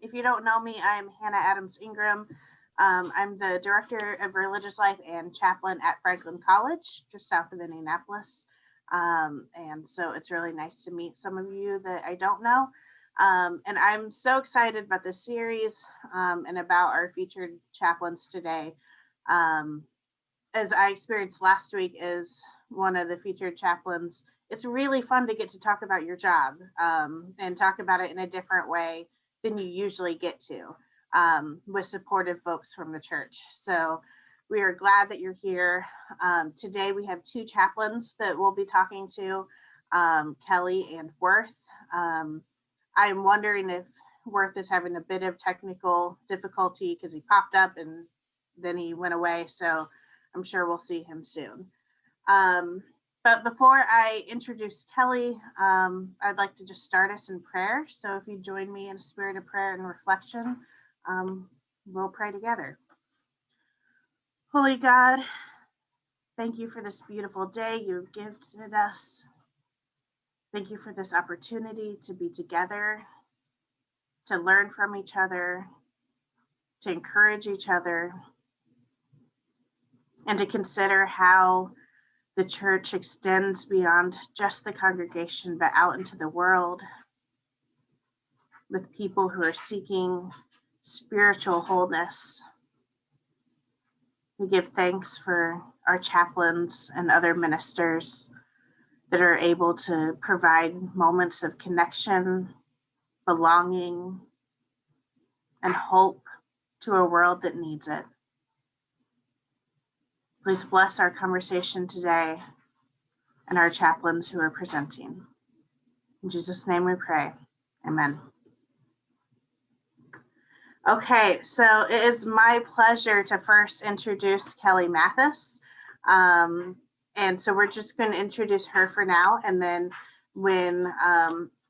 If you don't know me, I'm Hannah Adams Ingram. I'm the Director of Religious Life and Chaplain at Franklin College, just south of Indianapolis. And so it's really nice to meet some of you that I don't know. And I'm so excited about this series and about our featured chaplains today. As I experienced last week as one of the featured chaplains, it's really fun to get to talk about your job and talk about it in a different way than you usually get to with supportive folks from the church. So we are glad that you're here. Today we have two chaplains that we'll be talking to, Kelly and Worth. I'm wondering if Worth is having a bit of technical difficulty because he popped up and then he went away. So I'm sure we'll see him soon. But before I introduce Kelly, I'd like to just start us in prayer. So if you join me in a spirit of prayer and reflection, we'll pray together. Holy God, thank you for this beautiful day you've gifted us. Thank you for this opportunity to be together, to learn from each other, to encourage each other, and to consider how the church extends beyond just the congregation, but out into the world with people who are seeking spiritual wholeness. We give thanks for our chaplains and other ministers that are able to provide moments of connection, belonging, and hope to a world that needs it. Please bless our conversation today and our chaplains who are presenting. In Jesus' name we pray. Amen. Okay, so it is my pleasure to first introduce Kelly Mathis. And so we're just going to introduce her for now. And then when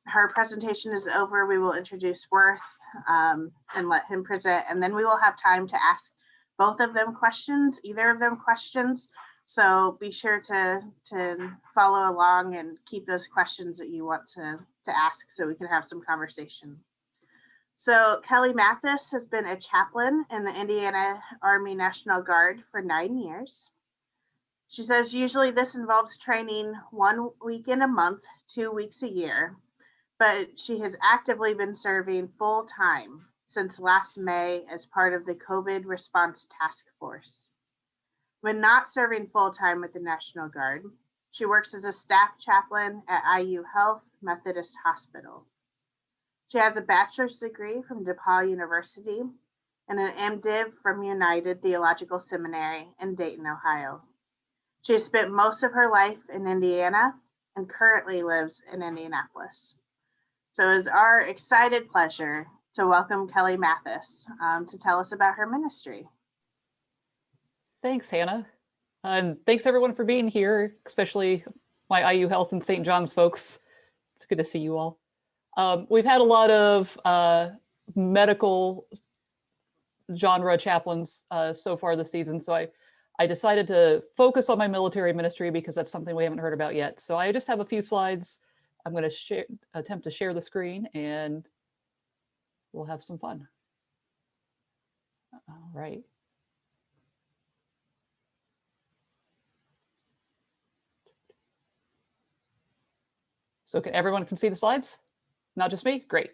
her presentation is over, we will introduce Worth and let him present. And then we will have time to ask both of them questions, either of them questions. So be sure to follow along and keep those questions that you want to ask so we can have some conversation. So Kelly Mathis has been a chaplain in the Indiana Army National Guard for 9 years. She says usually this involves training 1 weekend a month, 2 weeks a year, but she has actively been serving full time since last May as part of the COVID response task force. When not serving full time with the National Guard, she works as a staff chaplain at IU Health Methodist Hospital. She has a bachelor's degree from DePaul University and an MDiv from United Theological Seminary in Dayton, Ohio. She has spent most of her life in Indiana and currently lives in Indianapolis. So it is our excited pleasure to welcome Kelly Mathis to tell us about her ministry. Thanks, Hannah. And thanks everyone for being here, especially my IU Health and St. John's folks. It's good to see you all. We've had a lot of medical genre chaplains so far this season. So I decided to focus on my military ministry because that's something we haven't heard about yet. So I just have a few slides. I'm going to attempt to share the screen and we'll have some fun. All right. So everyone can see the slides? Not just me? Great.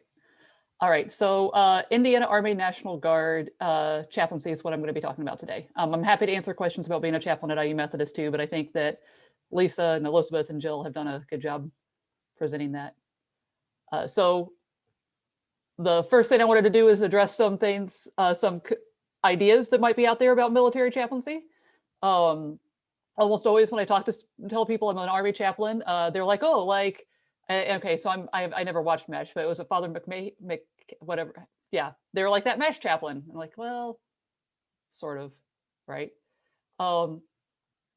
All right, so Indiana Army National Guard chaplaincy is what I'm going to be talking about today. I'm happy to answer questions about being a chaplain at IU Methodist too, but I think that Lisa and Elizabeth and Jill have done a good job presenting that. So the first thing I wanted to do is address some things, some ideas that might be out there about military chaplaincy. Almost always when I tell people I'm an Army chaplain, they're like, oh, like, okay, so I never watched MASH, but it was a Father whatever. Yeah, they were like that MASH chaplain. I'm like, well, sort of, right? And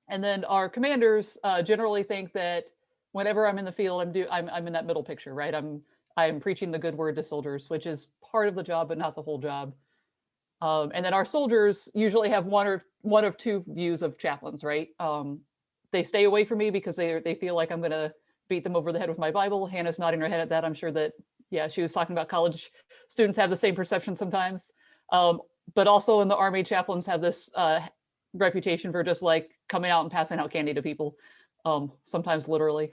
then our commanders generally think that whenever I'm in the field, I'm in that middle picture, right? I'm preaching the good word to soldiers, which is part of the job, but not the whole job. And then our soldiers usually have one of two views of chaplains, right? They stay away from me because they feel like I'm going to beat them over the head with my Bible. Hannah's nodding her head at that. I'm sure that Yeah, she was talking about college students have the same perception sometimes. But also in the Army, chaplains have this reputation for just like coming out and passing out candy to people, sometimes literally.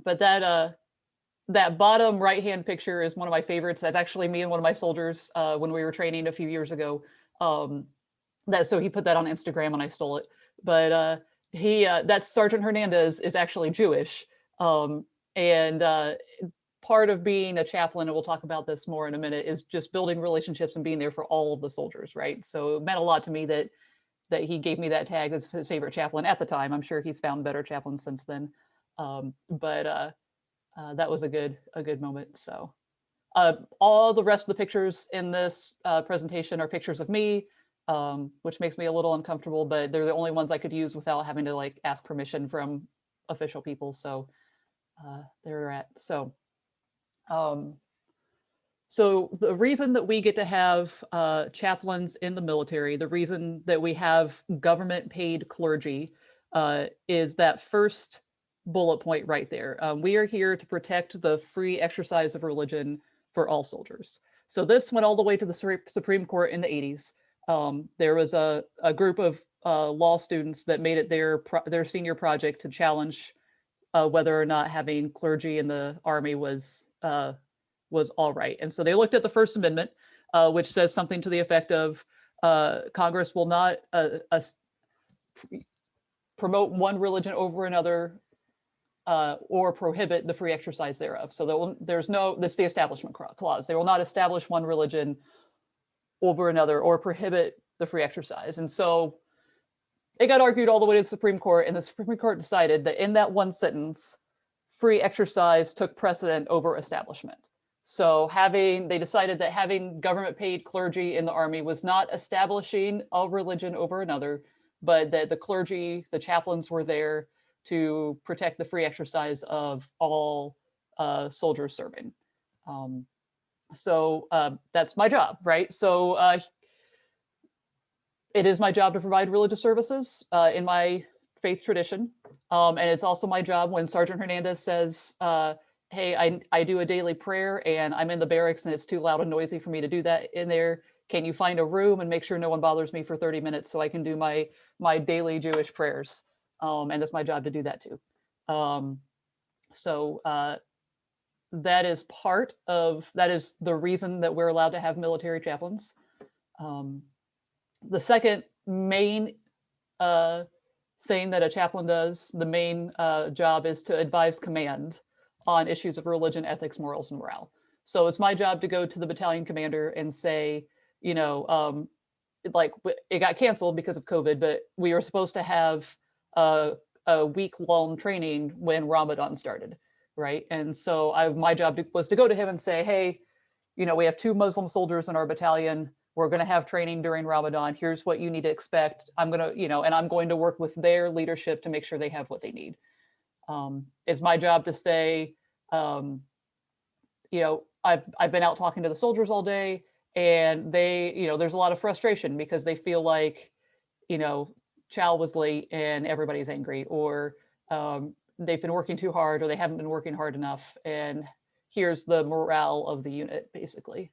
But that bottom right-hand picture is one of my favorites. That's actually me and one of my soldiers when we were training a few years ago. So he put that on Instagram and I stole it. But that's Sergeant Hernandez is actually Jewish. And part of being a chaplain, and we'll talk about this more in a minute, is just building relationships and being there for all of the soldiers, right? So it meant a lot to me that he gave me that tag as his favorite chaplain at the time. I'm sure he's found better chaplains since then. But that was a good moment. So all the rest of the pictures in this presentation are pictures of me, which makes me a little uncomfortable, but they're the only ones I could use without having to like ask permission from official people. So there we're at. So the reason that we get to have chaplains in the military, the reason that we have government paid clergy is that first bullet point right there. We are here to protect the free exercise of religion for all soldiers. So this went all the way to the Supreme Court in the 80s. There was a group of law students that made it their senior project to challenge whether or not having clergy in the Army was all right. And so they looked at the First Amendment, which says something to the effect of Congress will not promote one religion over another or prohibit the free exercise thereof. So this is the Establishment Clause. They will not establish one religion over another or prohibit the free exercise. And so it got argued all the way to the Supreme Court, and the Supreme Court decided that in that one sentence, free exercise took precedent over establishment. So they decided that having government paid clergy in the Army was not establishing a religion over another, but that the clergy, the chaplains were there to protect the free exercise of all soldiers serving. So that's my job, right? So it is my job to provide religious services in my faith tradition. And it's also my job when Sergeant Hernandez says, hey, I do a daily prayer and I'm in the barracks and it's too loud and noisy for me to do that in there. Can you find a room and make sure no one bothers me for 30 minutes so I can do my daily Jewish prayers? And it's my job to do that too. So that is the reason that we're allowed to have military chaplains. The second main thing that a chaplain does, the main job, is to advise command on issues of religion, ethics, morals, and morale. So it's my job to go to the battalion commander and say, like it got canceled because of COVID, but we were supposed to have a week-long training when Ramadan started, right? And so my job was to go to him and say, hey, we have 2 Muslim soldiers in our battalion. We're going to have training during Ramadan. Here's what you need to expect. I'm going to, and I'm going to work with their leadership to make sure they have what they need. It's my job to say, I've been out talking to the soldiers all day, and they, there's a lot of frustration because they feel like, chow was late and everybody's angry, or they've been working too hard, or they haven't been working hard enough. And here's the morale of the unit, basically.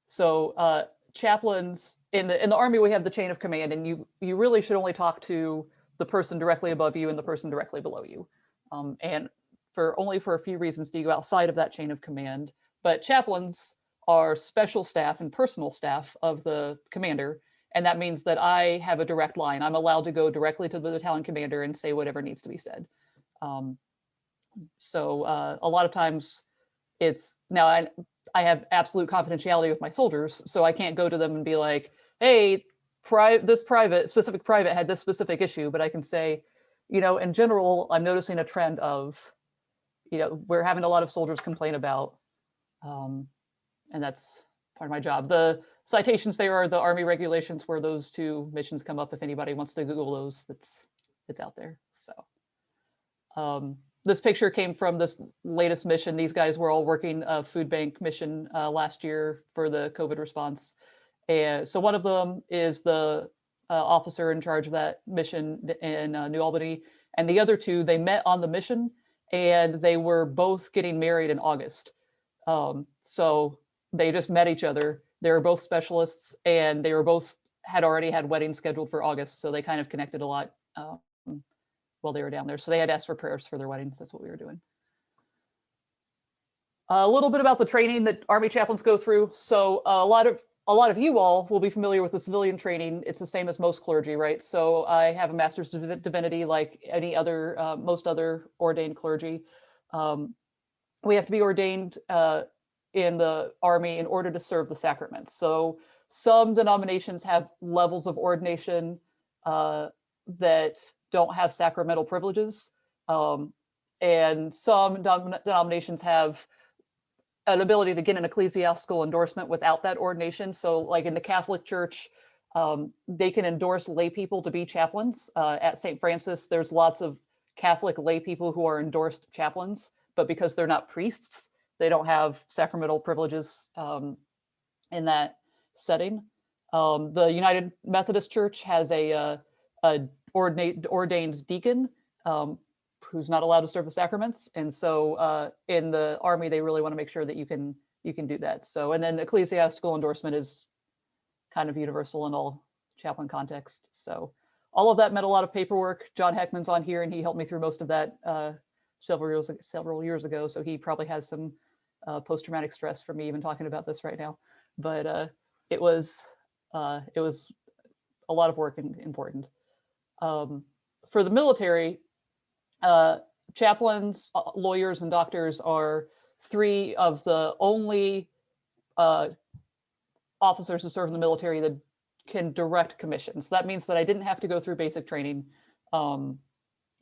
So chaplains in the Army, we have the chain of command, and you really should only talk to the person directly above you and the person directly below you. And only for a few reasons do you go outside of that chain of command. But chaplains are special staff and personal staff of the commander. And that means that I have a direct line. I'm allowed to go directly to the battalion commander and say whatever needs to be said. So a lot of times I have absolute confidentiality with my soldiers, so I can't go to them and be like, hey, this specific private had this specific issue, but I can say, in general, I'm noticing a trend of, we're having a lot of soldiers complain about, and that's part of my job. The citations there are the Army regulations where those 2 missions come up. If anybody wants to Google those, it's out there. So this picture came from this latest mission. These guys were all working a food bank mission last year for the COVID response. And so one of them is the officer in charge of that mission in New Albany. And the other 2, they met on the mission and they were both getting married in August. So they just met each other. They were both specialists, and they were both had already had weddings scheduled for August. So they kind of connected a lot while they were down there. So they had asked for prayers for their weddings. That's what we were doing. A little bit about the training that Army chaplains go through. So a lot of you all will be familiar with the civilian training. It's the same as most clergy, right? So I have a master's of divinity like any other, most other ordained clergy. We have to be ordained in the Army in order to serve the sacraments. So some denominations have levels of ordination that don't have sacramental privileges. And some denominations have an ability to get an ecclesiastical endorsement without that ordination. So like in the Catholic Church, they can endorse lay people to be chaplains. At St. Francis, there's lots of Catholic lay people who are endorsed chaplains, but because they're not priests, they don't have sacramental privileges in that setting. The United Methodist Church has a ordained deacon who's not allowed to serve the sacraments. And so in the Army, they really want to make sure that you can do that. So, and then ecclesiastical endorsement is kind of universal in all chaplain contexts. So all of that meant a lot of paperwork. John Heckman's on here, and he helped me through most of that several years ago. So he probably has some post-traumatic stress from me even talking about this right now. But it was a lot of work and important. For the military, chaplains, lawyers, and doctors are three of the only officers who serve in the military that can direct commissions. So that means that I didn't have to go through basic training, and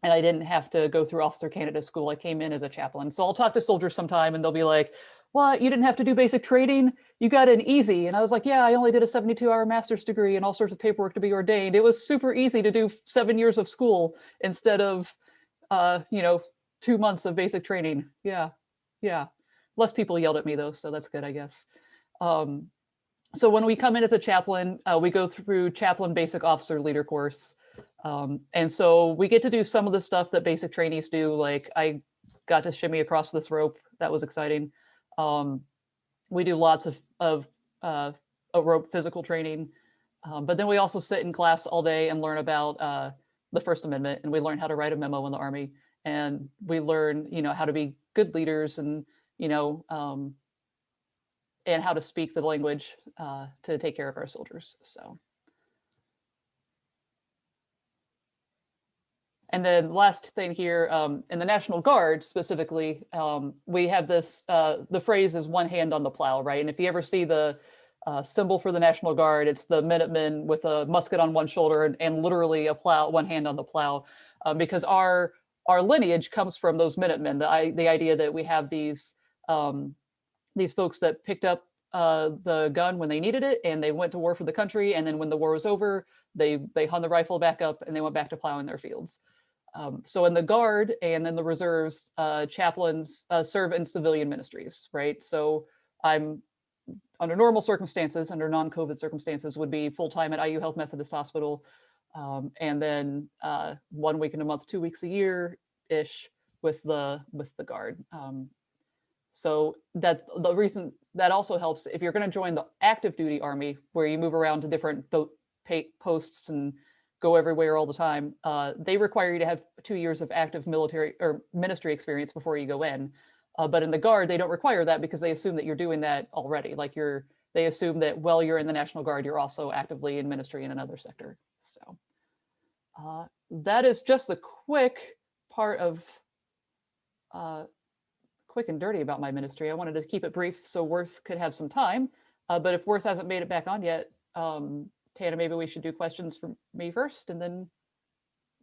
I didn't have to go through officer candidate school. I came in as a chaplain. So I'll talk to soldiers sometime, and they'll be like, "What? You didn't have to do basic training? You got in easy." And I was like, "Yeah, I only did a 72-hour master's degree and all sorts of paperwork to be ordained. It was super easy to do 7 years of school instead of 2 months of basic training." Yeah. Less people yelled at me though, so that's good, I guess. So when we come in as a chaplain, we go through chaplain basic officer leader course. And so we get to do some of the stuff that basic trainees do. Like I got to shimmy across this rope. That was exciting. We do lots of rope physical training. But then we also sit in class all day and learn about the First Amendment, and we learn how to write a memo in the Army, and we learn, how to be good leaders, and and how to speak the language to take care of our soldiers. So, and then last thing here, in the National Guard specifically, we have this. The phrase is "one hand on the plow," right? And if you ever see the symbol for the National Guard, it's the Minutemen with a musket on one shoulder and literally a plow, one hand on the plow, because our lineage comes from those Minutemen. The idea that we have these folks that picked up the gun when they needed it, and they went to war for the country, and then when the war was over, they hung the rifle back up and they went back to plowing their fields. So in the Guard and in the reserves, chaplains serve in civilian ministries, right? So I'm, under normal circumstances, under non-COVID circumstances, would be full-time at IU Health Methodist Hospital, and then 1 week in a month, 2 weeks a year-ish with the Guard. So that the reason that also helps if you're going to join the active duty Army, where you move around to different posts and go everywhere all the time, they require you to have 2 years of active military or ministry experience before you go in. But in the Guard, they don't require that because they assume that you're doing that already. Like they assume that while you're in the National Guard, you're also actively in ministry in another sector. So that is just a quick part of quick and dirty about my ministry. I wanted to keep it brief so Worth could have some time. But if Worth hasn't made it back on yet, Tana, maybe we should do questions from me first and then.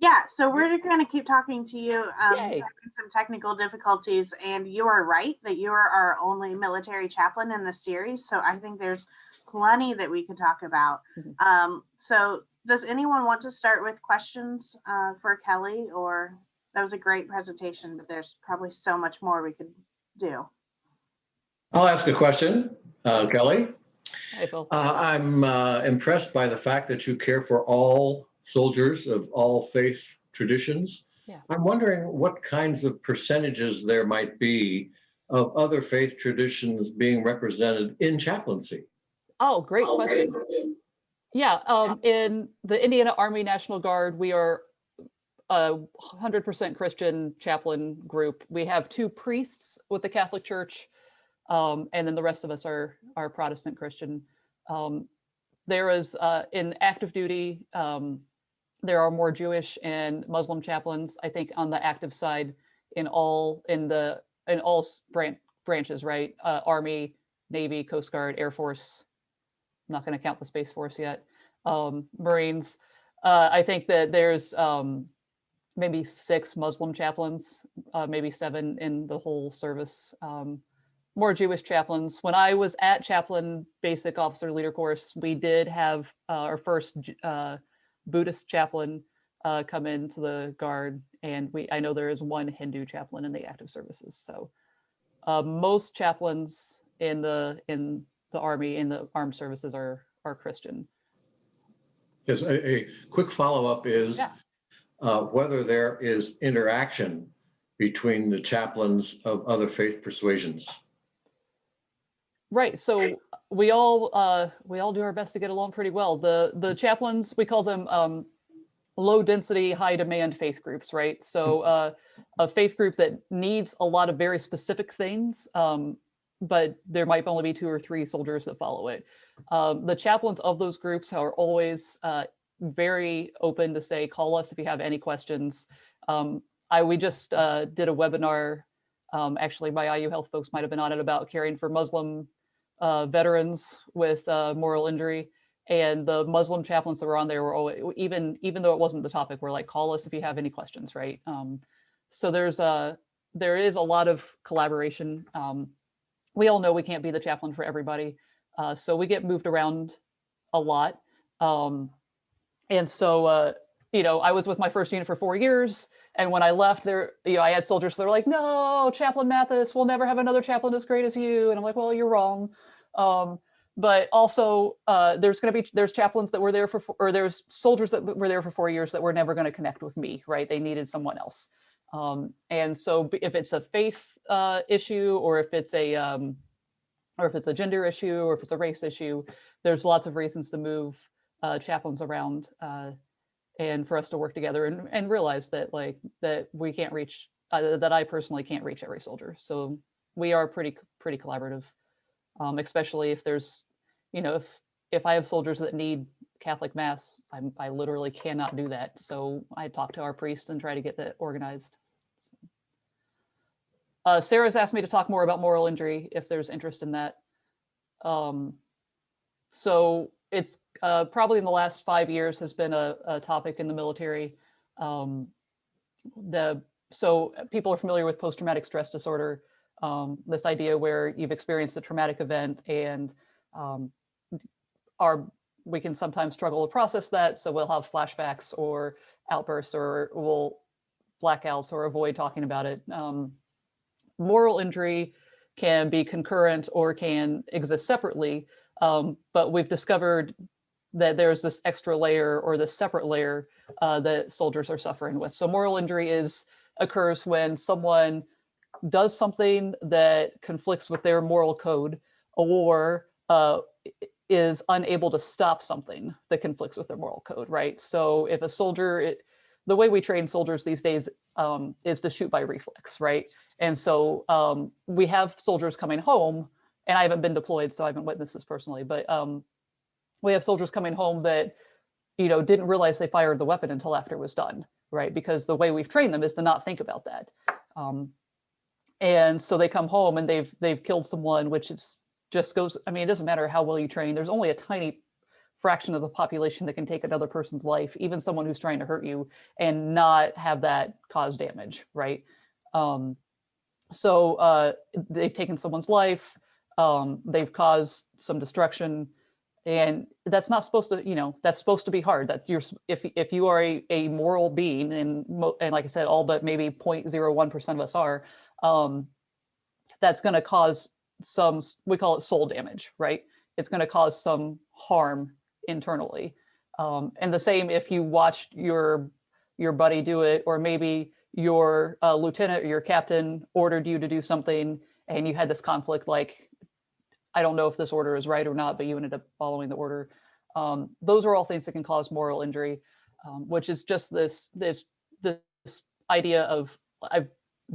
Yeah, so we're going to keep talking to you, Yay. having some technical difficulties, and you are right that you are our only military chaplain in this series, so I think there's plenty that we could talk about. Mm-hmm. So does anyone want to start with questions for Kelly? Or that was a great presentation, but there's probably so much more we could do. I'll ask a question, Kelly. Hi, Phil. I'm impressed by the fact that you care for all soldiers of all faith traditions. I'm wondering what kinds of percentages there might be of other faith traditions being represented in chaplaincy. Oh, great question. Yeah, in the Indiana Army National Guard, we are a 100% Christian chaplain group. We have 2 priests with the Catholic Church, and then the rest of us are Protestant Christian. There is in active duty, there are more Jewish and Muslim chaplains. I think on the active side, in all branches, right? Army, Navy, Coast Guard, Air Force. I'm not going to count the Space Force yet. Marines. I think that there's maybe 6 Muslim chaplains, maybe 7 in the whole service. More Jewish chaplains. When I was at Chaplain Basic Officer Leader course, we did have our first Buddhist chaplain come into the Guard, and I know there is 1 Hindu chaplain in the active services. So most chaplains in the Army, in the armed services are Christian. Yes, a quick follow-up is whether there is interaction between the chaplains of other faith persuasions. Right. So we all do our best to get along pretty well. The chaplains, we call them low density, high demand faith groups, right? So a faith group that needs a lot of very specific things, but there might only be 2 or 3 soldiers that follow it. The chaplains of those groups are always very open to say, call us if you have any questions. We just did a webinar. Actually, my IU Health folks might have been on it, about caring for Muslim veterans with moral injury. And the Muslim chaplains that were on there were always, even though it wasn't the topic, were like, call us if you have any questions, right? So there is a lot of collaboration. We all know we can't be the chaplain for everybody. So we get moved around a lot. And so, I was with my first unit for 4 years. And when I left there, I had soldiers that were like, no, Chaplain Mathis, we'll never have another chaplain as great as you. And I'm like, well, you're wrong. But also there's chaplains that were there or there's soldiers that were there for 4 years that were never going to connect with me, right? They needed someone else. And so if it's a faith issue, or if it's a gender issue, or if it's a race issue, there's lots of reasons to move chaplains around, and for us to work together and realize that that we can't reach, that I personally can't reach every soldier. So we are pretty collaborative, especially if there's, if I have soldiers that need Catholic Mass, I literally cannot do that. So I talk to our priest and try to get that organized. Sarah's asked me to talk more about moral injury if there's interest in that. So it's probably in the last 5 years has been a topic in the military. So people are familiar with post-traumatic stress disorder, this idea where you've experienced a traumatic event and we can sometimes struggle to process that. So we'll have flashbacks or outbursts, or we'll blackouts or avoid talking about it. Moral injury can be concurrent or can exist separately, but we've discovered that there's this extra layer or this separate layer that soldiers are suffering with. So moral injury occurs when someone does something that conflicts with their moral code, or is unable to stop something that conflicts with their moral code, right? So if a soldier, the way we train soldiers these days is to shoot by reflex, right? And so we have soldiers coming home, and I haven't been deployed, so I haven't witnessed this personally, but we have soldiers coming home that, didn't realize they fired the weapon until after it was done, right? Because the way we've trained them is to not think about that. And so they come home and they've killed someone, which just goes, it doesn't matter how well you train. There's only a tiny fraction of the population that can take another person's life, even someone who's trying to hurt you, and not have that cause damage, right? So they've taken someone's life, they've caused some destruction, and that's not supposed to, that's supposed to be hard. That if you are a moral being, and like I said, all but maybe 0.01% of us are, that's going to cause some, we call it soul damage, right? It's going to cause some harm internally. And the same if you watched your buddy do it, or maybe your lieutenant or your captain ordered you to do something and you had this conflict, like, I don't know if this order is right or not, but you ended up following the order. Those are all things that can cause moral injury, which is just this idea of I've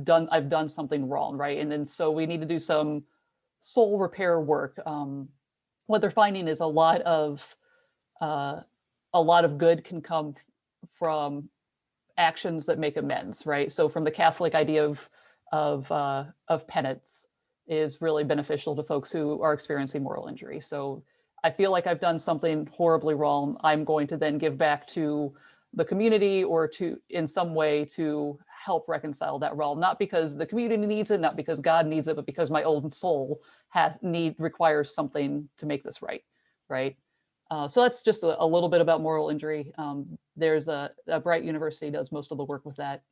done something wrong, right? And then so we need to do some soul repair work. What they're finding is a lot of good can come from actions that make amends, right? So from the Catholic idea of penance is really beneficial to folks who are experiencing moral injury. So I feel like I've done something horribly wrong. I'm going to then give back to the community or to in some way to help reconcile that wrong, not because the community needs it, not because God needs it, but because my own soul requires something to make this right, right? So that's just a little bit about moral injury. There's a Bright University does most of the work with that.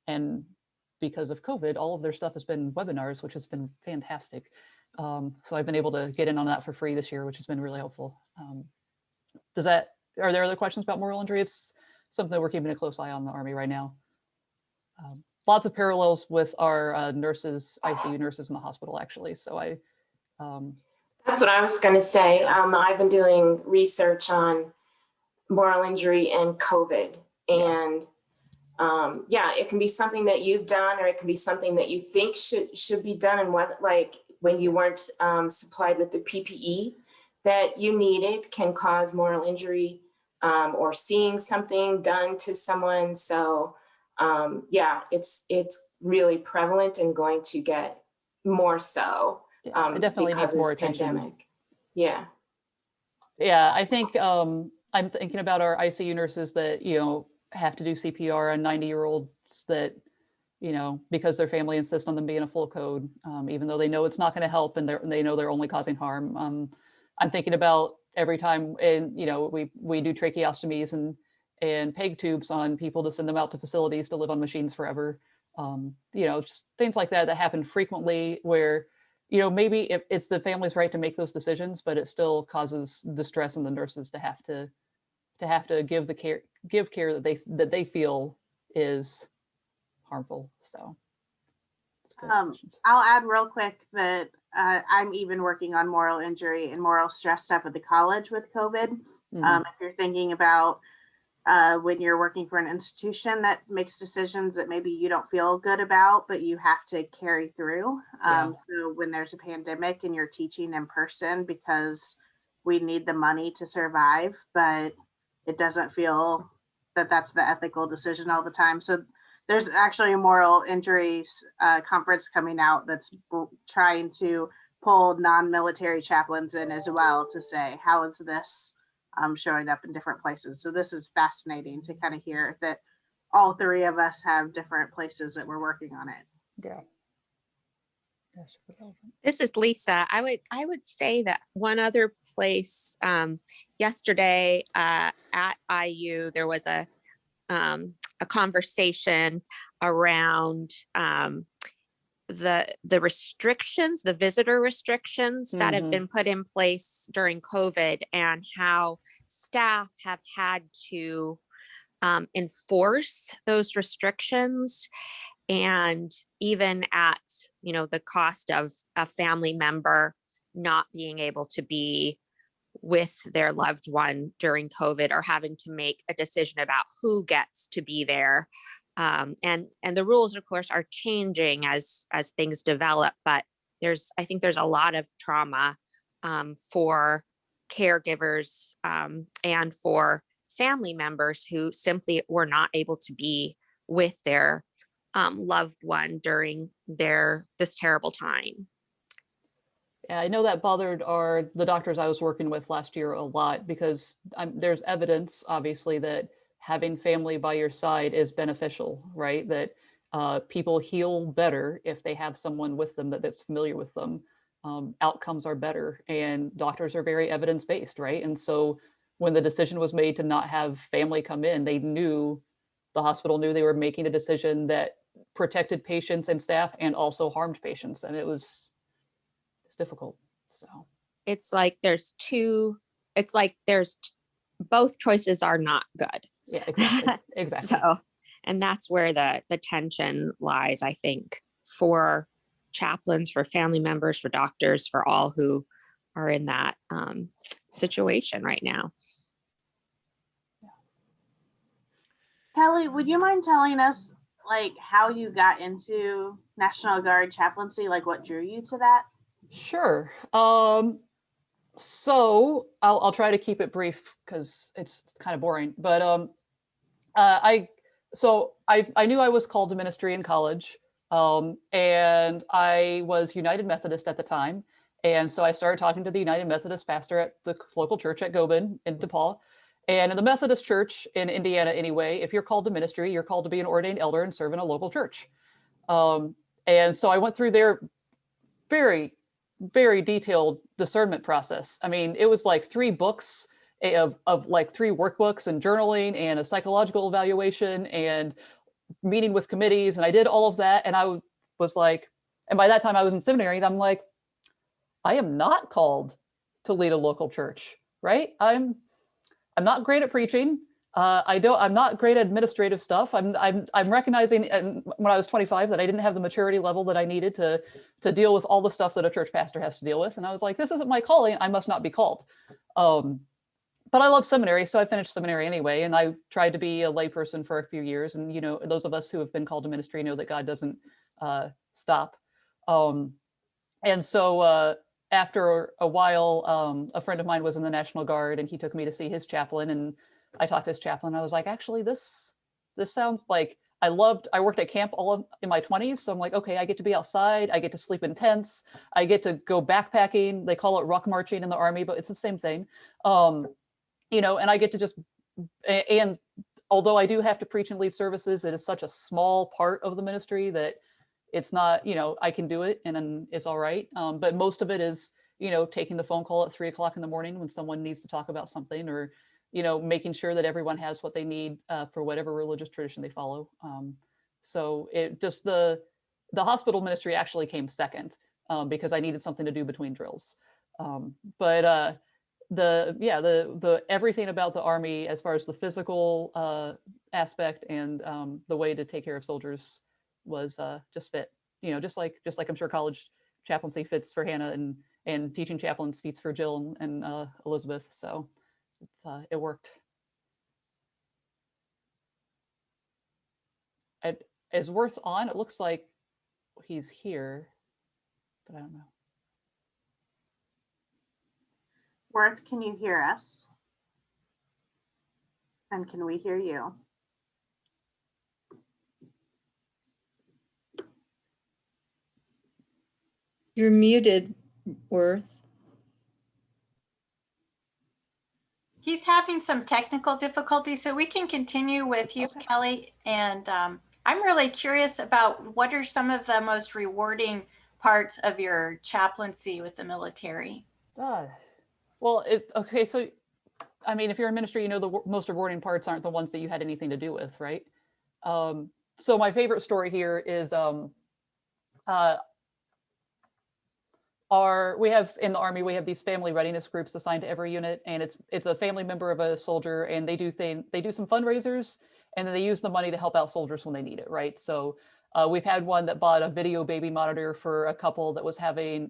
And because of COVID, all of their stuff has been webinars, which has been fantastic. So I've been able to get in on that for free this year, which has been really helpful. Are there other questions about moral injury? It's something that we're keeping a close eye on in the Army right now. Lots of parallels with our nurses, ICU nurses in the hospital, actually. So that's what I was going to say. I've been doing research on moral injury and COVID, and yeah, it can be something that you've done, or it can be something that you think should be done, and what, like when you weren't supplied with the PPE that you needed, can cause moral injury, or seeing something done to someone. So yeah, it's really prevalent and going to get more so. It definitely needs more attention. Pandemic. Yeah. Yeah, I think I'm thinking about our ICU nurses that, have to do CPR on 90-year-olds that, because their family insists on them being a full code, even though they know it's not going to help and they know they're only causing harm. I'm thinking about every time, and we do tracheostomies and peg tubes on people to send them out to facilities to live on machines forever. Just things like that happen frequently where, maybe it's the family's right to make those decisions, but it still causes distress in the nurses to have to give care that they feel is harmful. So I'll add real quick that I'm even working on moral injury and moral stress stuff at the college with COVID. If you're thinking about when you're working for an institution that makes decisions that maybe you don't feel good about, but you have to carry through. So when there's a pandemic and you're teaching in person because we need the money to survive, but it doesn't feel that that's the ethical decision all the time. So there's actually a moral injuries conference coming out that's trying to pull non-military chaplains in as well to say, how is this showing up in different places? So this is fascinating to kind of hear that all three of us have different places that we're working on it. Yeah. This is Lisa. I would say that one other place, yesterday at IU, there was a conversation around the restrictions, the visitor restrictions that have been put in place during COVID, and how staff have had to enforce those restrictions, and even at the cost of a family member not being able to be with their loved one during COVID, or having to make a decision about who gets to be there. And the rules, of course, are changing as things develop, but I think there's a lot of trauma for caregivers and for family members who simply were not able to be with their loved one during this terrible time. Yeah, I know that bothered the doctors I was working with last year a lot, because there's evidence, obviously, that having family by your side is beneficial, right? That people heal better if they have someone with them that's familiar with them. Outcomes are better, and doctors are very evidence-based, right? And so when the decision was made to not have family come in, the hospital knew they were making a decision that protected patients and staff and also harmed patients, and it's difficult. So it's like there's both choices are not good. Yeah, exactly. So, And that's where the tension lies, I think, for chaplains, for family members, for doctors, for all who are in that situation right now. Kelly, would you mind telling us like how you got into National Guard chaplaincy? Like what drew you to that? Sure. So I'll try to keep it brief because it's kind of boring. But I knew I was called to ministry in college, and I was United Methodist at the time, and so I started talking to the United Methodist pastor at the local church at Gobin in DePaul. And in the Methodist church in Indiana, anyway, if you're called to ministry, you're called to be an ordained elder and serve in a local church. And so I went through their very, very detailed discernment process. I mean, it was like 3 books of like 3 workbooks and journaling and a psychological evaluation and meeting with committees. And I did all of that. And I was like, and by that time I was in seminary, and I'm like, I am not called to lead a local church, right? I'm not great at preaching. I'm not great at administrative stuff. I'm recognizing, and when I was 25, that I didn't have the maturity level that I needed to deal with all the stuff that a church pastor has to deal with. And I was like, this isn't my calling. I must not be called. But I love seminary, so I finished seminary anyway. And I tried to be a layperson for a few years. And you know, those of us who have been called to ministry know that God doesn't stop. And so after a while, a friend of mine was in the National Guard, and he took me to see his chaplain, and I talked to his chaplain. I was like, actually, this sounds like I worked at camp in my 20s. So I'm like, okay, I get to be outside. I get to sleep in tents. I get to go backpacking. They call it ruck marching in the Army, but it's the same thing. You know, and I get to just, and although I do have to preach and lead services, it is such a small part of the ministry that it's not, you know, I can do it and it's all right. But most of it is, you know, taking the phone call at 3 o'clock in the morning when someone needs to talk about something, or, you know, making sure that everyone has what they need for whatever religious tradition they follow. So it just, the hospital ministry actually came second because I needed something to do between drills. But the everything about the Army as far as the physical aspect and the way to take care of soldiers was just fit, you know, just like I'm sure college chaplaincy fits for Hannah, and teaching chaplains fits for Jill and Elizabeth. So it worked. Is Worth on? It looks like he's here, but I don't know. Worth, can you hear us? And can we hear you? You're muted, Worth. He's having some technical difficulties, so we can continue with you, Kelly. And I'm really curious about what are some of the most rewarding parts of your chaplaincy with the military? Well, okay, so I mean, if you're in ministry, you know the most rewarding parts aren't the ones that you had anything to do with, right? So my favorite story here is we have in the Army, we have these family readiness groups assigned to every unit, and it's a family member of a soldier, and they do some fundraisers, and then they use the money to help out soldiers when they need it, right? So we've had one that bought a video baby monitor for a couple that was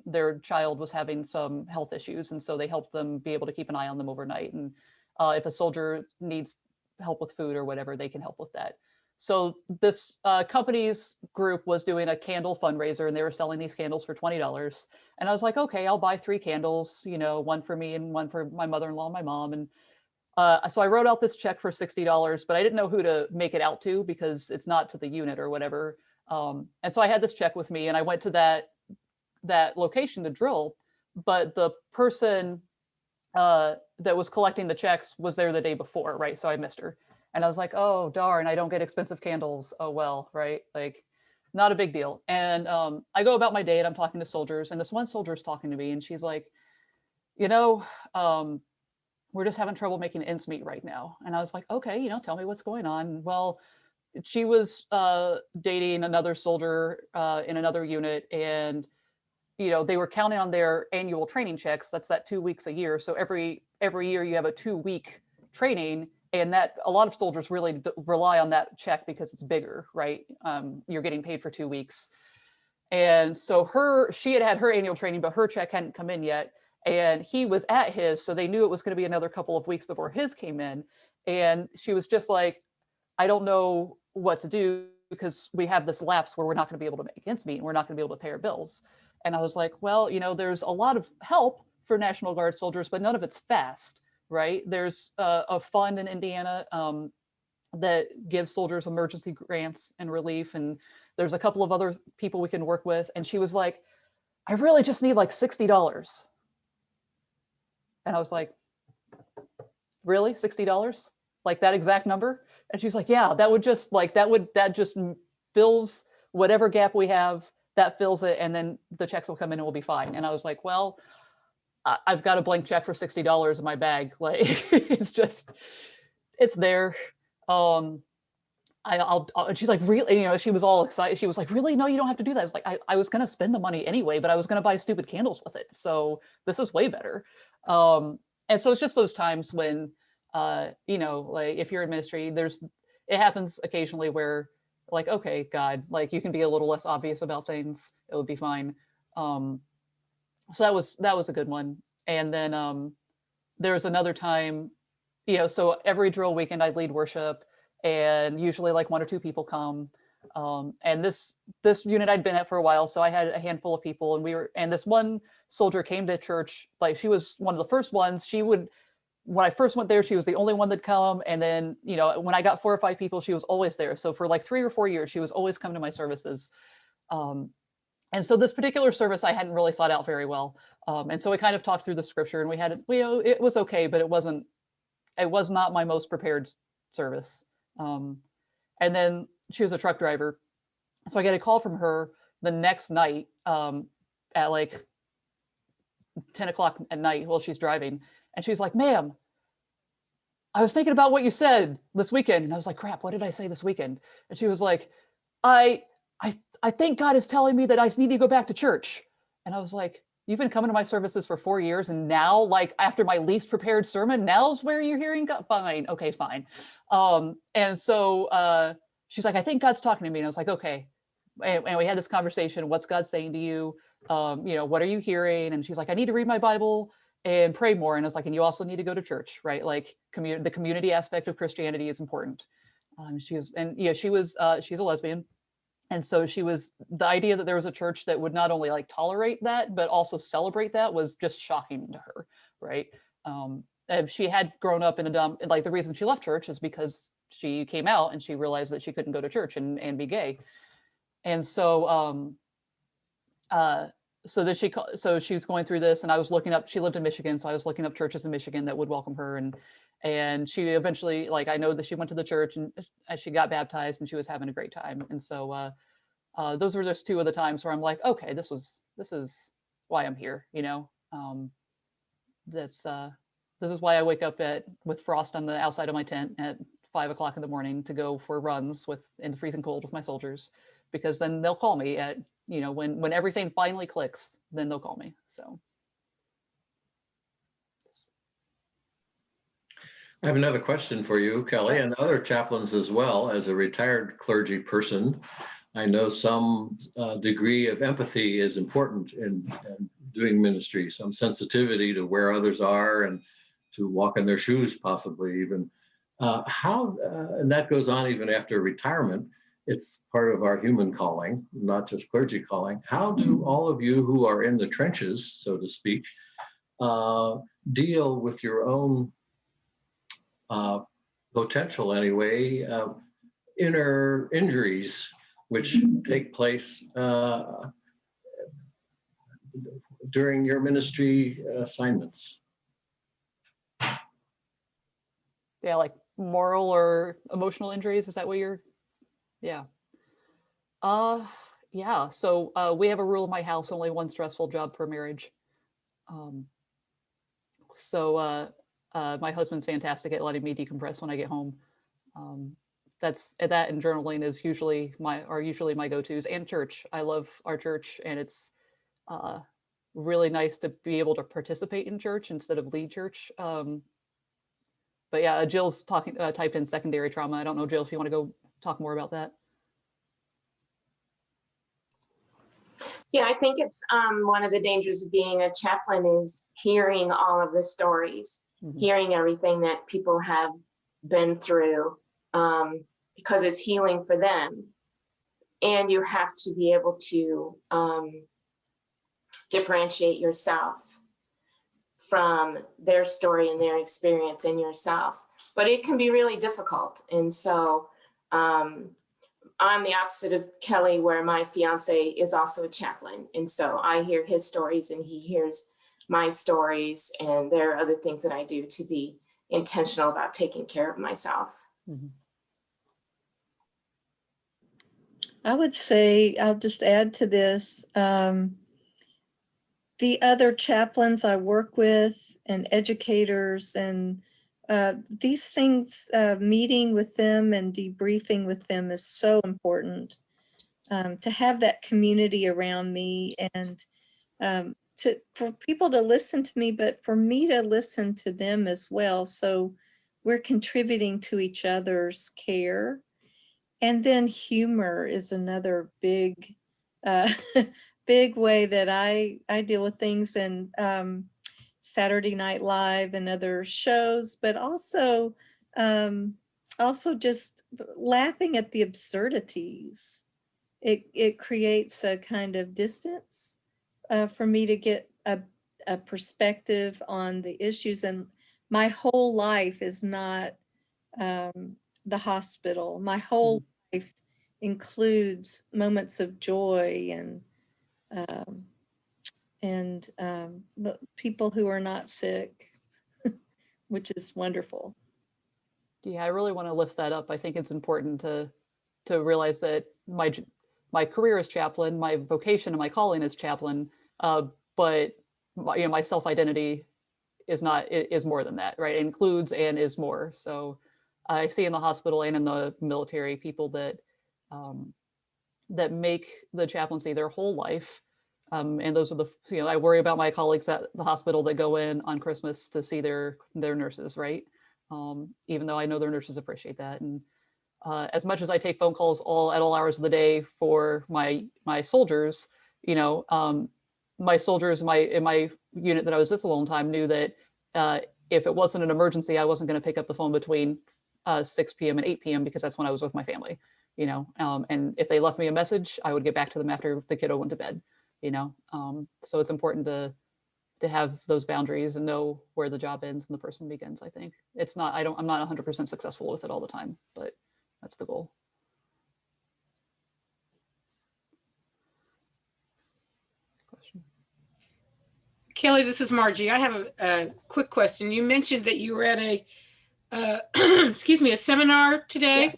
their child was having some health issues, and so they helped them be able to keep an eye on them overnight. And if a soldier needs help with food or whatever, they can help with that. So this company's group was doing a candle fundraiser, and they were selling these candles for $20. And I was like, okay, I'll buy 3 candles, you know, one for me and one for my mother-in-law and my mom. And so I wrote out this check for $60, but I didn't know who to make it out to because it's not to the unit or whatever. And so I had this check with me, and I went to that location to drill, but the person that was collecting the checks was there the day before, right? So I missed her. And I was like, oh, darn, I don't get expensive candles. Oh, well, right? Like, not a big deal. And I go about my day, and I'm talking to soldiers, and this one soldier is talking to me, and she's like, you know, we're just having trouble making ends meet right now. And I was like, okay, you know, tell me what's going on. Well, she was dating another soldier in another unit, and you know, they were counting on their annual training checks. That's that 2 weeks a year. So every year you have a 2-week training, And that a lot of soldiers really rely on that check because it's bigger, right? You're getting paid for 2 weeks. And so she had had her annual training, but her check hadn't come in yet. And he was at his, so they knew it was going to be another couple of weeks before his came in. And she was just like, I don't know what to do because we have this lapse where we're not going to be able to make ends meet and we're not going to be able to pay our bills. And I was like, well, there's a lot of help for National Guard soldiers, but none of it's fast, right? There's a fund in Indiana that gives soldiers emergency grants and relief. And there's a couple of other people we can work with. And she was like, I really just need like $60. And I was like, really? $60? Like that exact number? And she's like, yeah, that just fills whatever gap we have, that fills it. And then the checks will come in and we'll be fine. And I was like, well, I've got a blank check for $60 in my bag. Like, it's there. And she's like, really, she was all excited. She was like, really? No, you don't have to do that. I was like, I was going to spend the money anyway, but I was going to buy stupid candles with it. So this is way better. And so it's just those times when, like if you're in ministry, it happens occasionally where like, okay, God, like you can be a little less obvious about things. It would be fine. So that was a good one. And then there was another time, so every drill weekend I'd lead worship and usually like 1 or 2 people come. And this unit I'd been at for a while. So I had a handful of people and this one soldier came to church. Like she was one of the first ones. When I first went there, she was the only one that'd come. And then, when I got 4 or 5 people, she was always there. So for like 3 or 4 years, she was always coming to my services. And so this particular service, I hadn't really thought out very well. And so we kind of talked through the scripture and we had, it was okay, but it was not my most prepared service. And then she was a truck driver. So I get a call from her the next night at like 10 o'clock at night while she's driving. And she's like, ma'am, I was thinking about what you said this weekend. And I was like, crap, what did I say this weekend? And she was like, I think God is telling me that I need to go back to church. And I was like, you've been coming to my services for 4 years. And now, like after my least prepared sermon, now's where you're hearing God? Fine. Okay, fine. And so she's like, I think God's talking to me. And I was like, okay. And we had this conversation. What's God saying to you? What are you hearing? And she's like, I need to read my Bible and pray more. And I was like, and you also need to go to church, right? Like the community aspect of Christianity is important. She's a lesbian. And so the idea that there was a church that would not only like tolerate that, but also celebrate that was just shocking to her, right? And she had grown up in the reason she left church is because she came out and she realized that she couldn't go to church and be gay. And so, so she was going through this and I was looking up, she lived in Michigan. So I was looking up churches in Michigan that would welcome her. And she eventually, like, I know that she went to the church and she got baptized and she was having a great time. And so those were just 2 of the times where I'm like, okay, this is why I'm here. This is why I wake up with frost on the outside of my tent at 5 o'clock in the morning to go for runs in the freezing cold with my soldiers, because then they'll call me at, when everything finally clicks, then they'll call me. So. I have another question for you, Kelly, Sure. and other chaplains as well. As a retired clergy person, I know some degree of empathy is important in doing ministry, some sensitivity to where others are and to walk in their shoes, possibly even. And that goes on even after retirement. It's part of our human calling, not just clergy calling. How do all of you who are in the trenches, so to speak, deal with your own potential anyway, inner injuries which take place during your ministry assignments? Yeah, like moral or emotional injuries. Is that what you're? Yeah. Yeah. So we have a rule in my house: only one stressful job per marriage. So my husband's fantastic at letting me decompress when I get home. That and journaling is usually my go-tos, and church. I love our church, and it's really nice to be able to participate in church instead of lead church. But But yeah, Jill's talking typed in secondary trauma. I don't know, Jill, if you want to go talk more about that. Yeah, I think it's one of the dangers of being a chaplain is hearing all of the stories, hearing everything that people have been through, because it's healing for them. And you have to be able to differentiate yourself from their story and their experience and yourself. But it can be really difficult. And so I'm the opposite of Kelly, where my fiance is also a chaplain. And so I hear his stories and he hears my stories. And there are other things that I do to be intentional about taking care of myself. Mm-hmm. I would say, I'll just add to this, the other chaplains I work with and educators and these things, meeting with them and debriefing with them is so important. To have that community around me and for people to listen to me, but for me to listen to them as well. So we're contributing to each other's care. And then humor is another big, big way that I deal with things, and Saturday Night Live and other shows, but also just laughing at the absurdities. It creates a kind of distance for me to get a perspective on the issues. And my whole life is not the hospital. My whole life includes moments of joy and people who are not sick, which is wonderful. Yeah, I really want to lift that up. I think it's important to realize that my career as chaplain, my vocation and my calling as chaplain, but my self-identity is more than that, right? It includes and is more. So I see in the hospital and in the military people that that make the chaplaincy their whole life. And those are I worry about my colleagues at the hospital that go in on Christmas to see their nurses, right? Even though I know their nurses appreciate that. And as much as I take phone calls at all hours of the day for my soldiers, my soldiers in my unit that I was with a long time knew that if it wasn't an emergency, I wasn't going to pick up the phone between 6 p.m. and 8 p.m. because that's when I was with my family, and if they left me a message, I would get back to them after the kiddo went to bed, so it's important to have those boundaries and know where the job ends and the person begins. I think I'm not 100% successful with it all the time, but that's the goal. Question. Kelly, this is Margie. I have a quick question. You mentioned that you were at a seminar today,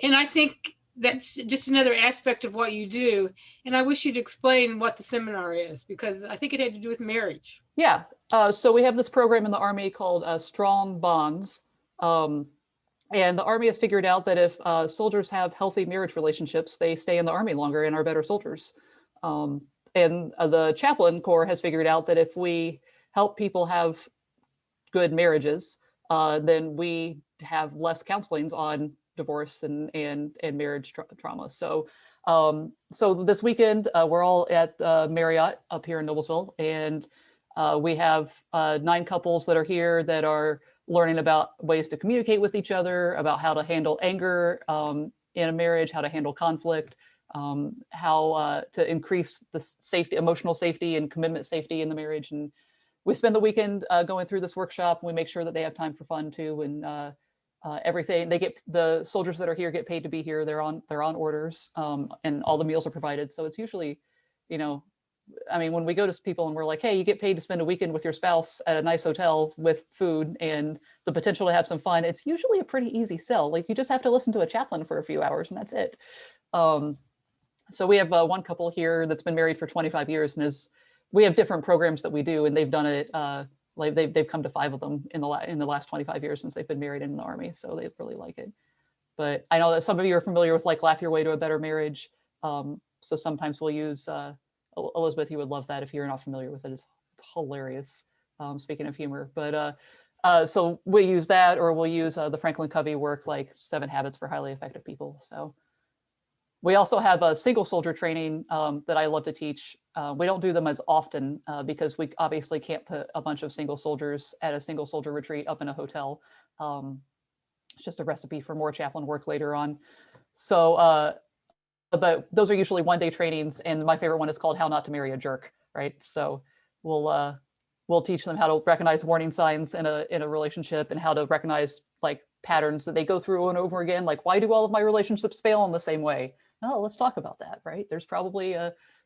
and I think that's just another aspect of what you do. And I wish you'd explain what the seminar is, because I think it had to do with marriage. Yeah. So we have this program in the Army called Strong Bonds. And the Army has figured out that if soldiers have healthy marriage relationships, they stay in the Army longer and are better soldiers. And the Chaplain Corps has figured out that if we help people have good marriages, then we have less counselings on divorce and marriage trauma. So this weekend, we're all at Marriott up here in Noblesville, and we have 9 couples that are here that are learning about ways to communicate with each other, about how to handle anger in a marriage, how to handle conflict, how to increase the safety, emotional safety and commitment safety in the marriage. And we spend the weekend going through this workshop. We make sure that they have time for fun too, and everything. The soldiers that are here get paid to be here. They're on orders, and all the meals are provided. So it's usually, when we go to people and we're like, hey, you get paid to spend a weekend with your spouse at a nice hotel with food and the potential to have some fun, it's usually a pretty easy sell. Like, you just have to listen to a chaplain for a few hours and that's it. So we have one couple here that's been married for 25 years, and we have different programs that we do, and they've done it, like they've come to 5 of them in the last 25 years since they've been married in the Army. So they really like it. But I know that some of you are familiar with like Laugh Your Way to a Better Marriage. So sometimes we'll use, Elizabeth, you would love that if you're not familiar with it. It's hilarious, speaking of humor. But So we use that, or we'll use the Franklin Covey work like 7 Habits for Highly Effective People. So we also have a single soldier training that I love to teach. We don't do them as often because we obviously can't put a bunch of single soldiers at a single soldier retreat up in a hotel. It's just a recipe for more chaplain work later on. So, but those are usually 1-day trainings, and my favorite one is called How Not to Marry a Jerk, right? So we'll teach them how to recognize warning signs in a relationship and how to recognize like patterns that they go through and over again. Like, why do all of my relationships fail in the same way? Oh, let's talk about that, right? There's probably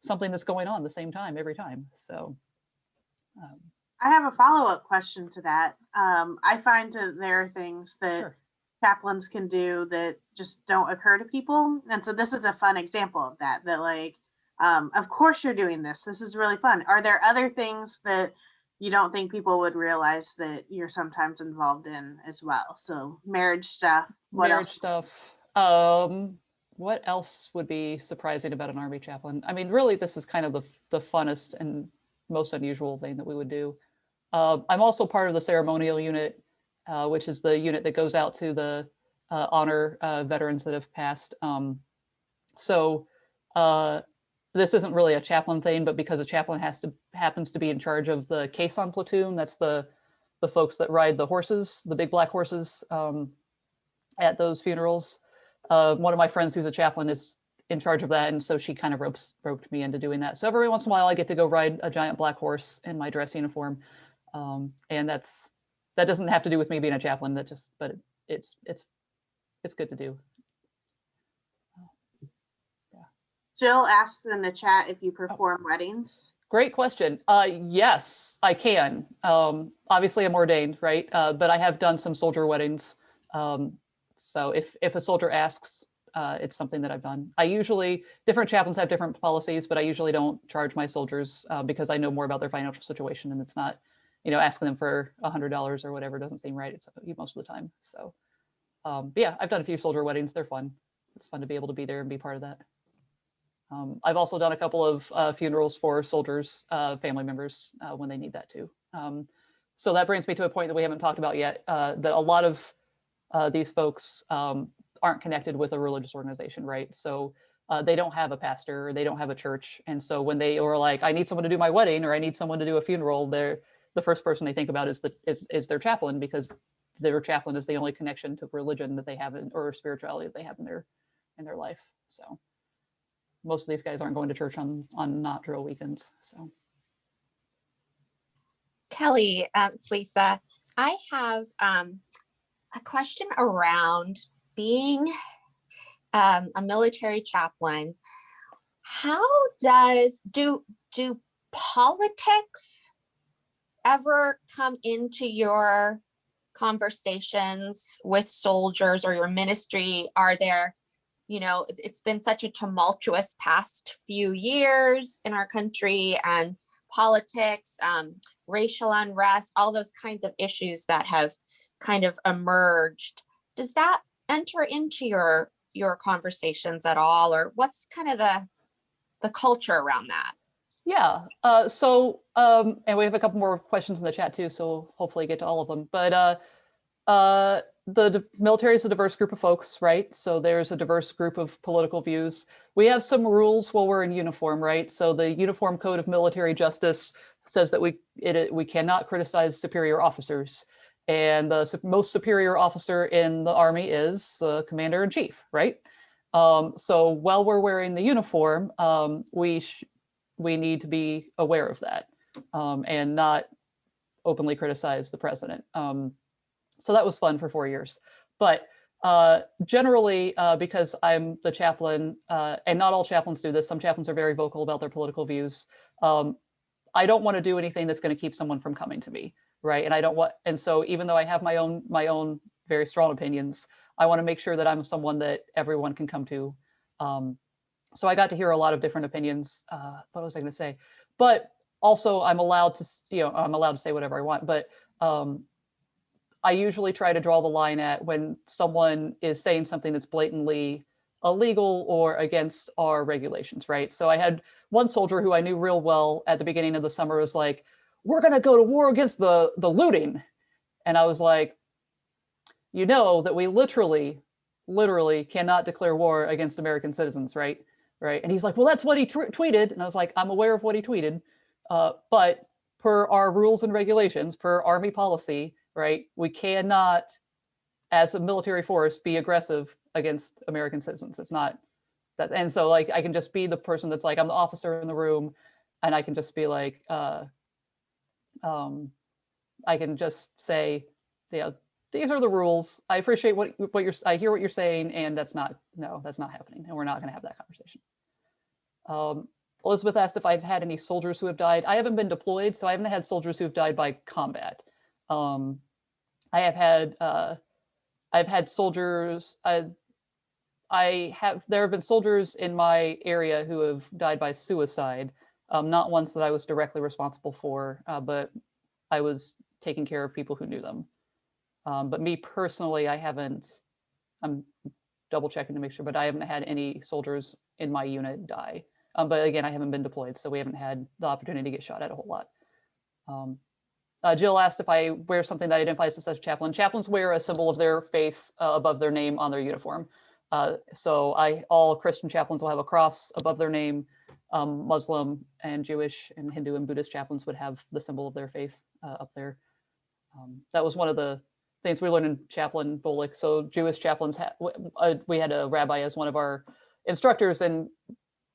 something that's going on at the same time every time. So I have a follow-up question to that. I find that there are things that Sure. chaplains can do that just don't occur to people. And so this is a fun example of that, like, of course you're doing this. This is really fun. Are there other things that you don't think people would realize that you're sometimes involved in as well? So marriage stuff. What marriage else? stuff. What else would be surprising about an Army chaplain? I mean, really, this is kind of the funnest and most unusual thing that we would do. I'm also part of the ceremonial unit, which is the unit that goes out to the honor veterans that have passed. So this isn't really a chaplain thing, but because a chaplain happens to be in charge of the caisson platoon, that's the folks that ride the horses, the big black horses at those funerals. One of my friends who's a chaplain is in charge of that, and so she kind of roped me into doing that. So every once in a while, I get to go ride a giant black horse in my dress uniform, and that doesn't have to do with me being a chaplain. But it's good to do. Jill asks in the chat if you perform weddings. Great question. Yes, I can. Obviously, I'm ordained, right? But I have done some soldier weddings. So if a soldier asks, it's something that I've done. Different chaplains have different policies, but I usually don't charge my soldiers because I know more about their financial situation, and it's not, asking them for $100 or whatever doesn't seem right. It's most of the time. So, but yeah, I've done a few soldier weddings. They're fun. It's fun to be able to be there and be part of that. I've also done a couple of funerals for soldiers, family members when they need that too. So that brings me to a point that we haven't talked about yet, that a lot of these folks aren't connected with a religious organization, right? So they don't have a pastor, or they don't have a church. And so when they are like, I need someone to do my wedding, or I need someone to do a funeral, the first person they think about is their chaplain, because their chaplain is the only connection to religion that they have or spirituality that they have in their life. So most of these guys aren't going to church on not drill weekends. So Kelly, it's Lisa. I have a question around being a military chaplain. How do politics ever come into your conversations with soldiers or your ministry? Are there, it's been such a tumultuous past few years in our country, and politics, racial unrest, all those kinds of issues that have kind of emerged. Does that enter into your conversations at all, or what's kind of the culture around that? Yeah. And we have a couple more questions in the chat too, so hopefully get to all of them. But the military is a diverse group of folks, right? So there's a diverse group of political views. We have some rules while we're in uniform, right? So the Uniform Code of Military Justice says that we cannot criticize superior officers. And the most superior officer in the Army is the commander-in-chief, right? So while we're wearing the uniform, we need to be aware of that and not openly criticize the president. So that was fun for 4 years. But generally, because I'm the chaplain, and not all chaplains do this, some chaplains are very vocal about their political views. I don't want to do anything that's going to keep someone from coming to me, right? And so even though I have my own very strong opinions, I want to make sure that I'm someone that everyone can come to. So I got to hear a lot of different opinions. What was I going to say? But also, I'm allowed to say whatever I want. But I usually try to draw the line at when someone is saying something that's blatantly illegal or against our regulations, right? So I had one soldier who I knew real well at the beginning of the summer was like, "We're going to go to war against the looting," And I was like, you know that we literally cannot declare war against American citizens, right? Right. And he's like, well, that's what he tweeted. And I was like, I'm aware of what he tweeted. But per our rules and regulations, per Army policy, right, we cannot, as a military force, be aggressive against American citizens. It's not that. And so like, I can just be the person that's like, I'm the officer in the room, and I can just be like, I can just say, yeah, these are the rules. I appreciate what you're, I hear what you're saying, and that's not happening, and we're not going to have that conversation. Elizabeth asked if I've had any soldiers who have died. I haven't been deployed, so I haven't had soldiers who've died by combat. I've had soldiers. There have been soldiers in my area who have died by suicide. Not ones that I was directly responsible for, but I was taking care of people who knew them. But me personally, I haven't. I'm double checking to make sure, but I haven't had any soldiers in my unit die. But again, I haven't been deployed, so we haven't had the opportunity to get shot at a whole lot. Jill asked if I wear something that identifies as a chaplain. Chaplains wear a symbol of their faith above their name on their uniform. So all Christian chaplains will have a cross above their name. Muslim and Jewish and Hindu and Buddhist chaplains would have the symbol of their faith up there. That was one of the things we learned in Chaplain Bolick. So Jewish chaplains, we had a rabbi as one of our instructors, and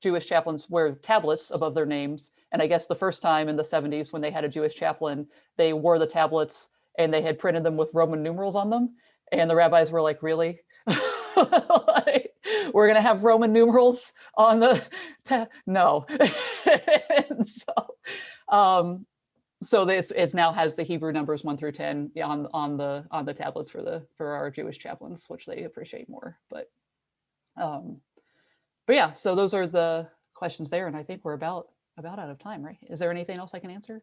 Jewish chaplains wear tablets above their names. And I guess the first time in the 70s when they had a Jewish chaplain, they wore the tablets and they had printed them with Roman numerals on them. And the rabbis were like, really? Like, we're going to have Roman numerals on the, no. So it now has the Hebrew numbers 1 through 10 on the tablets for our Jewish chaplains, which they appreciate more. But yeah, so those are the questions there, and I think we're about out of time, right? Is there anything else I can answer?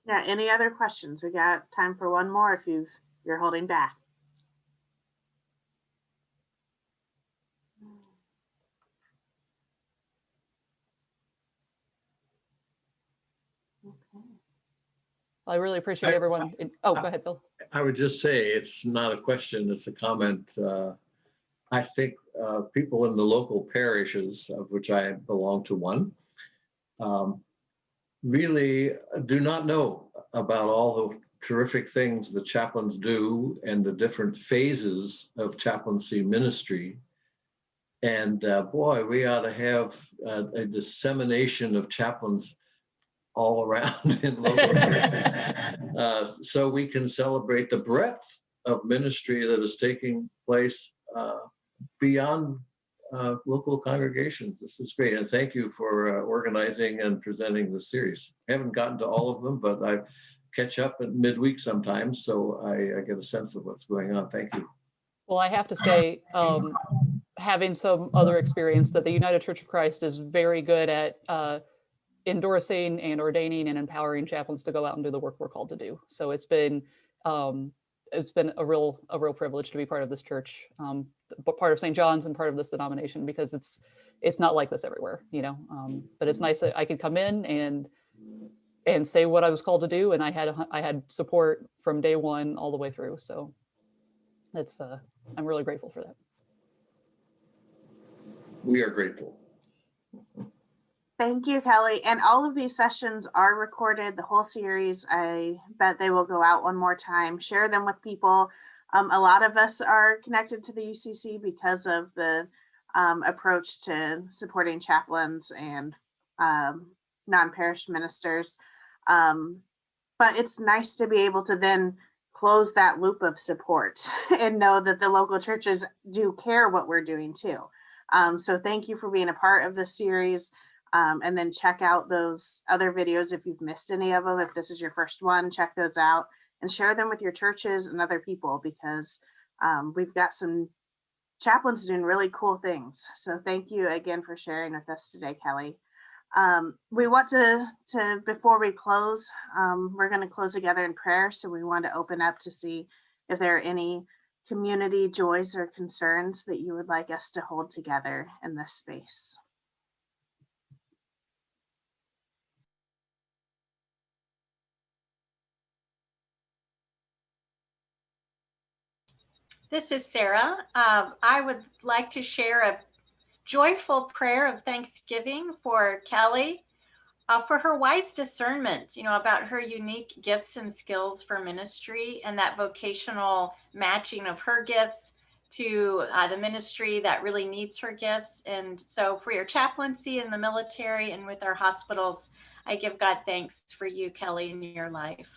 Yeah, any other questions? We got time for one more if you're holding back. Okay. I really appreciate everyone. Oh, go ahead, Bill. I would just say it's not a question, it's a comment. I think people in the local parishes, of which I belong to one, really do not know about all the terrific things the chaplains do and the different phases of chaplaincy ministry. And boy, we ought to have a dissemination of chaplains all around in local churches, so we can celebrate the breadth of ministry that is taking place beyond local congregations. This is great, and thank you for organizing and presenting the series. I haven't gotten to all of them, but I catch up at midweek sometimes, so I get a sense of what's going on. Thank you. Well, I have to say, having some other experience, that the United Church of Christ is very good at endorsing and ordaining and empowering chaplains to go out and do the work we're called to do. So it's been a real privilege to be part of this church, part of St. John's and part of this denomination, because it's not like this everywhere, you know. But it's nice that I could come in and say what I was called to do, and I had support from day one all the way through. So it's I'm really grateful for that. We are grateful. Thank you, Kelly. And all of these sessions are recorded, the whole series. I bet they will go out one more time. Share them with people. A lot of us are connected to the UCC because of the approach to supporting chaplains and non-parish ministers. But it's nice to be able to then close that loop of support and know that the local churches do care what we're doing too. So thank you for being a part of this series. And then check out those other videos if you've missed any of them. If this is your first one, check those out and share them with your churches and other people, because we've got some chaplains doing really cool things. So thank you again for sharing with us today, Kelly. We want to before we close, we're going to close together in prayer. So we want to open up to see if there are any community joys or concerns that you would like us to hold together in this space. This is Sarah. I would like to share a joyful prayer of thanksgiving for Kelly, for her wise discernment, about her unique gifts and skills for ministry and that vocational matching of her gifts to the ministry that really needs her gifts. And so for your chaplaincy in the military and with our hospitals, I give God thanks for you, Kelly, in your life.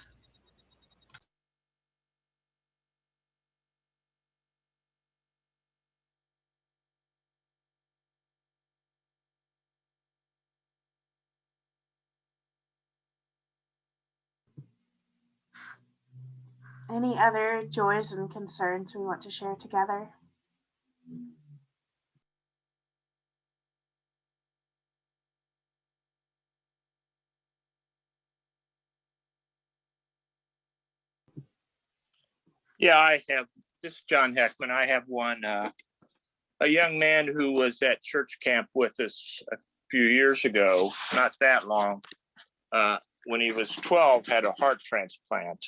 Any other joys and concerns we want to share together? Yeah, I have. This is John Heckman. I have one. A young man who was at church camp with us a few years ago, not that long, when he was 12, had a heart transplant.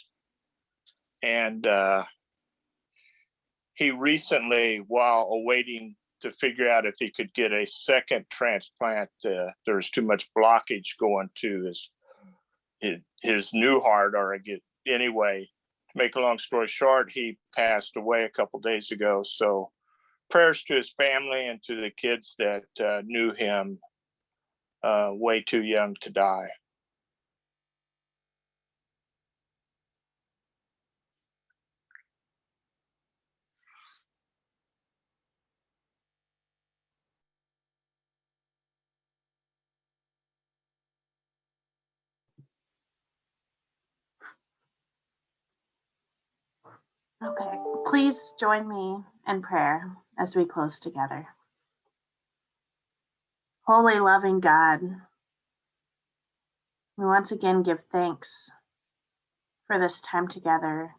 And he recently, while awaiting to figure out if he could get a second transplant, there's too much blockage going to his new heart, anyway. To make a long story short, he passed away a couple days ago. So prayers to his family and to the kids that knew him way too young to die. Okay, please join me in prayer as we close together. Holy, loving God, we once again give thanks for this time together.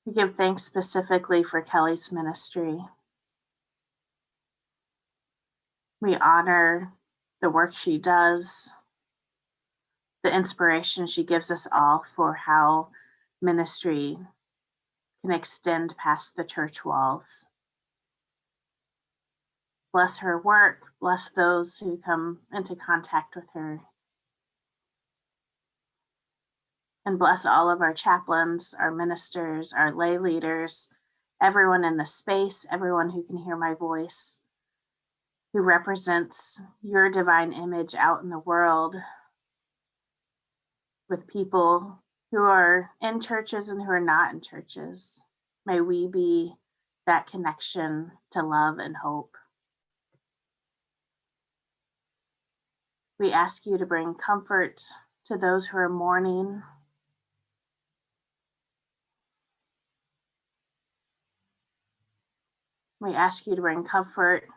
We give thanks specifically for Kelly's ministry. We honor the work she does, the inspiration she gives us all for how ministry can extend past the church walls. Bless her work, bless those who come into contact with her. And bless all of our chaplains, our ministers, our lay leaders, everyone in the space, everyone who can hear my voice, who represents your divine image out in the world with people who are in churches and who are not in churches. May we be that connection to love and hope. We ask you to bring comfort to those who are mourning. We ask you to bring comfort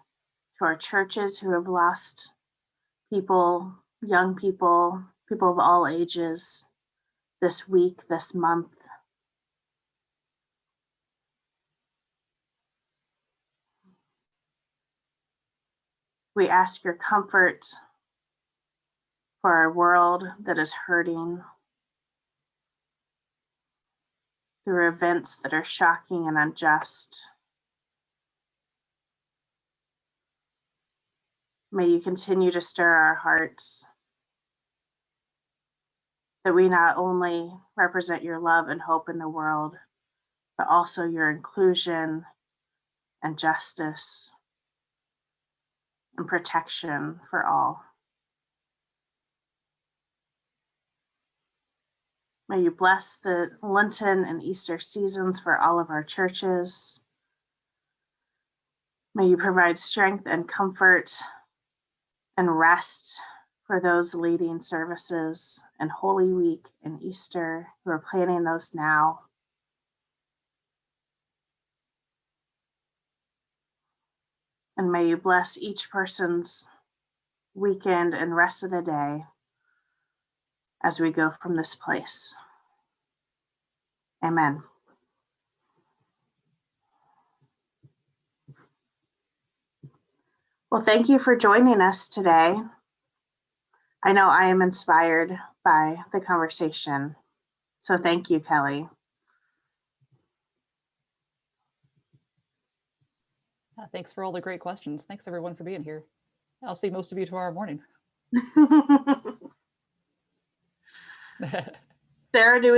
to our churches who have lost people, young people, people of all ages this week, this month. We ask your comfort for our world that is hurting through events that are shocking and unjust. May you continue to stir our hearts that we not only represent your love and hope in the world, but also your inclusion and justice and protection for all. May you bless the Lenten and Easter seasons for all of our churches. May you provide strength and comfort and rest for those leading services in Holy Week and Easter who are planning those now. And may you bless each person's weekend and rest of the day as we go from this place. Amen. Well, thank you for joining us today. I know I am inspired by the conversation. So thank you, Kelly. Thanks for all the great questions. Thanks everyone for being here. I'll see most of you tomorrow morning. Sarah, do we